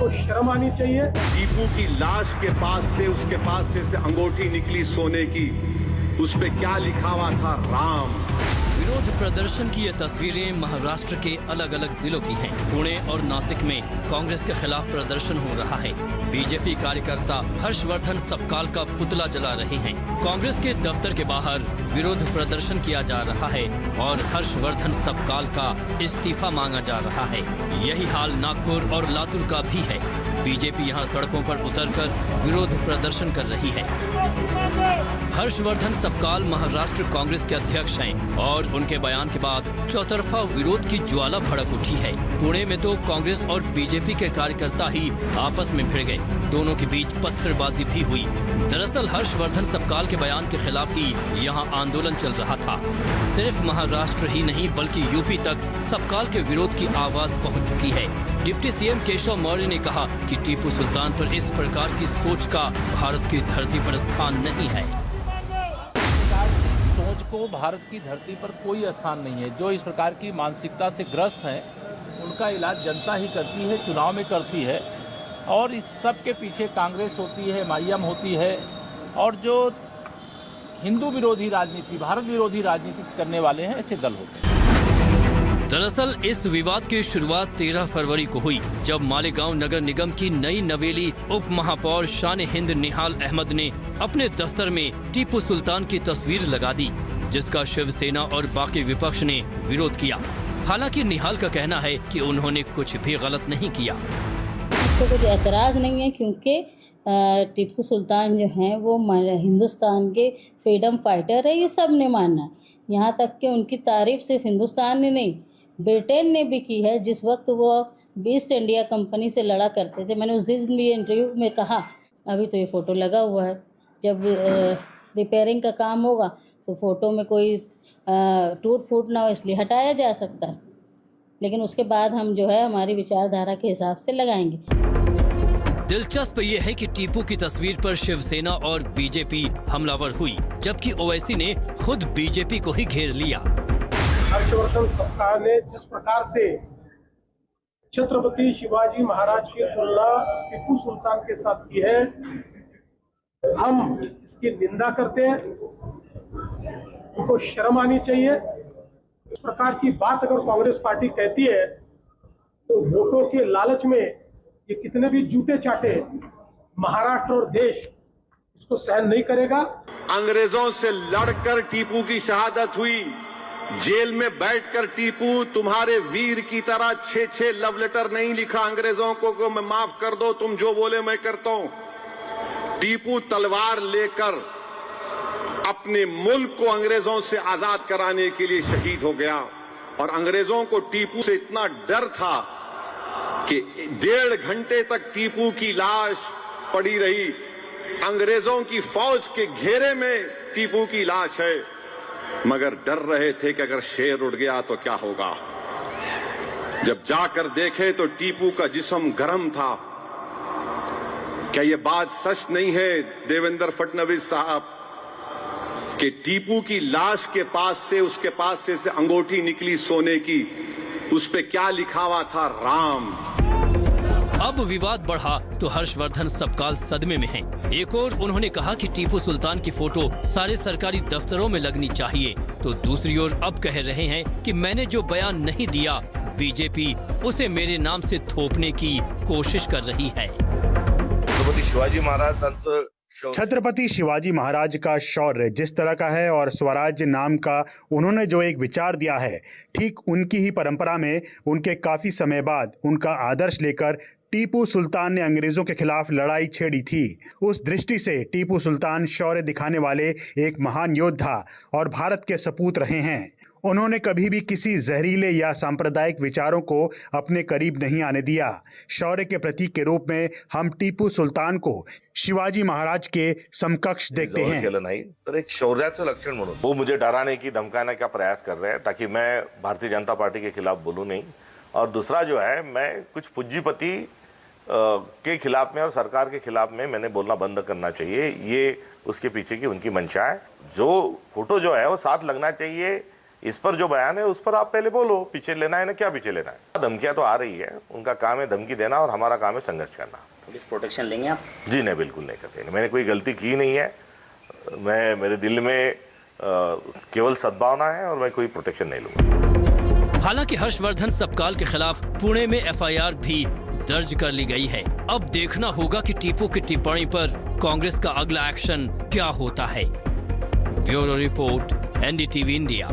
इनको शर्म आनी चाहिए। टीपू की लाश के पास से उसके पास से अंगूठी निकली सोने की, उस पे क्या लिखा हुआ था? राम। विरोध प्रदर्शन की ये तस्वीरें महाराष्ट्र के अलग अलग जिलों की हैं। पुणे और नासिक में कांग्रेस के खिलाफ प्रदर्शन हो रहा है। बीजेपी कार्यकर्ता हर्षवर्धन सबकाल का पुतला जला रहे हैं। कांग्रेस के दफ्तर के बाहर विरोध प्रदर्शन किया जा रहा है और हर्षवर्धन सबकाल का इस्तीफा मांगा जा रहा है। यही हाल नागपुर और लातूर का भी है। बीजेपी यहां सड़कों पर उतरकर विरोध प्रदर्शन कर रही है। हर्षवर्धन सबकाल महाराष्ट्र कांग्रेस के अध्यक्ष हैं और उनके बयान के बाद चौतरफा विरोध की ज्वाला भड़क उठी है। पुणे में तो कांग्रेस और बीजेपी के कार्यकर्ता ही आपस में भिड़ गए। दोनों के बीच पत्थरबाजी भी हुई। दरअसल हर्षवर्धन सबकाल के बयान के खिलाफ ही यहाँ आंदोलन चल रहा था। सिर्फ महाराष्ट्र ही नहीं बल्कि यूपी तक सबकाल के विरोध की आवाज पहुँच चुकी है। डिप्टी सीएम केशव मौर्य ने कहा कि टीपू सुल्तान पर इस प्रकार की सोच का भारत की धरती पर स्थान नहीं है। सोच को भारत की धरती पर कोई स्थान नहीं है। जो इस प्रकार की मानसिकता से ग्रस्त हैं उनका इलाज जनता ही करती है, चुनाव में करती है। और इस सब के पीछे कांग्रेस होती है, माईएम होती है और जो हिंदू विरोधी राजनीति, भारत विरोधी राजनीति करने वाले हैं ऐसे दल होते हैं। दरअसल इस विवाद की शुरुआत 13 फरवरी को हुई जब मालेगांव नगर निगम की नई नवेली उप महापौर शान हिंद निहाल अहमद ने अपने दफ्तर में टीपू सुल्तान की तस्वीर लगा दी, जिसका शिवसेना और बाकी विपक्ष ने विरोध किया। हालांकि निहाल का कहना है कि उन्होंने कुछ भी गलत नहीं किया। इसको कुछ एतराज़ नहीं है क्योंकि टीपू सुल्तान जो हैं वो हिंदुस्तान के फ्रीडम फाइटर है, ये सब ने माना है। यहाँ तक कि उनकी तारीफ सिर्फ हिंदुस्तान ने नहीं ब्रिटेन ने भी की है। जिस वक्त वो ईस्ट इंडिया कंपनी से लड़ा करते थे, मैंने उस दिन भी इंटरव्यू में कहा, अभी तो ये फ़ोटो लगा हुआ है, जब रिपेयरिंग का काम होगा तो फ़ोटो में कोई टूट फूट ना हो इसलिए हटाया जा सकता है, लेकिन उसके बाद हम जो है हमारी विचारधारा के हिसाब से लगाएंगे। दिलचस्प ये है कि टीपू की तस्वीर पर शिवसेना और बीजेपी हमलावर हुई, जबकि ओवैसी ने खुद बीजेपी को ही घेर लिया। हर्षवर्धन सबकाल ने जिस प्रकार से छत्रपति शिवाजी महाराज की तुलना टीपू सुल्तान के साथ की है, हम इसकी निंदा करते हैं। उनको शर्म आनी चाहिए। इस प्रकार की बात अगर कांग्रेस पार्टी कहती है तो वोटों के लालच में ये कितने भी जूते चाटे, महाराष्ट्र और देश इसको सहन नहीं करेगा। अंग्रेजों से लड़कर टीपू की शहादत हुई। जेल में बैठकर टीपू तुम्हारे वीर की तरह 6 लव लेटर नहीं लिखा अंग्रेजों को मैं माफ कर दो, तुम जो बोले मैं करता हूं। टीपू तलवार लेकर अपने मुल्क को अंग्रेजों से आजाद कराने के लिए शहीद हो गया। और अंग्रेजों को टीपू से इतना डर था कि 1.5 घंटे तक टीपू की लाश पड़ी रही। अंग्रेजों की फौज के घेरे में टीपू की लाश है, मगर डर रहे थे कि अगर शेर उड़ गया तो क्या होगा। जब जाकर देखे तो टीपू का जिस्म गर्म था। क्या यह बात सच नहीं है देवेंद्र फडणवीस साहब कि टीपू की लाश के पास से उसके पास से अंगूठी निकली सोने की, उस पे क्या लिखा हुआ था? राम। अब विवाद बढ़ा तो हर्षवर्धन सबकाल सदमे में हैं। एक और उन्होंने कहा कि टीपू सुल्तान की फोटो सारे सरकारी दफ्तरों में लगनी चाहिए, तो दूसरी ओर अब कह रहे हैं कि मैंने जो बयान नहीं दिया, बीजेपी उसे मेरे नाम से थोपने की कोशिश कर रही है। छत्रपति शिवाजी महाराज का शौर्य जिस तरह का है और स्वराज्य नाम का उन्होंने जो एक विचार दिया है, ठीक उनकी ही परंपरा में उनके काफी समय बाद उनका आदर्श लेकर टीपू सुल्तान ने अंग्रेजों के खिलाफ लड़ाई छेड़ी थी। उस दृष्टि से टीपू सुल्तान शौर्य दिखाने वाले एक महान योद्धा और भारत के सपूत रहे हैं। उन्होंने कभी भी किसी जहरीले या सांप्रदायिक विचारों को अपने करीब नहीं आने दिया। शौर्य के प्रतीक के रूप में हम टीपू सुल्तान को शिवाजी महाराज के समकक्ष देखते हैं। केलं नाही तर एक शौर्याचं लक्षण म्हणून वो मुझे डराने की धमकाने का प्रयास कर रहे हैं ताकि मैं भारतीय जनता पार्टी के खिलाफ बोलूं नहीं। और दूसरा जो है, मैं कुछ पूंजीपति के खिलाफ में और सरकार के खिलाफ में मैंने बोलना बंद करना चाहिए। ये उसके पीछे की उनकी मंशा है। जो फोटो जो है वो साथ लगना चाहिए, इस पर जो बयान है उस पर आप पहले बोलो, पीछे लेना है ना, क्या पीछे लेना है। धमकियां तो आ रही है, उनका काम है धमकी देना और हमारा काम है संघर्ष करना। पुलिस प्रोटेक्शन लेंगे आप? जी नहीं, बिल्कुल नहीं करते। मैंने कोई गलती की नहीं है, मेरे दिल में केवल सद्भावना है और मैं कोई प्रोटेक्शन नहीं लूंगा। हालांकि हर्षवर्धन सबकाल के खिलाफ पुणे में एफआईआर भी दर्ज कर ली गई है। अब देखना होगा कि टीपू की टिप्पणी पर कांग्रेस का अगला एक्शन क्या होता है। Bureau report, NDTV India.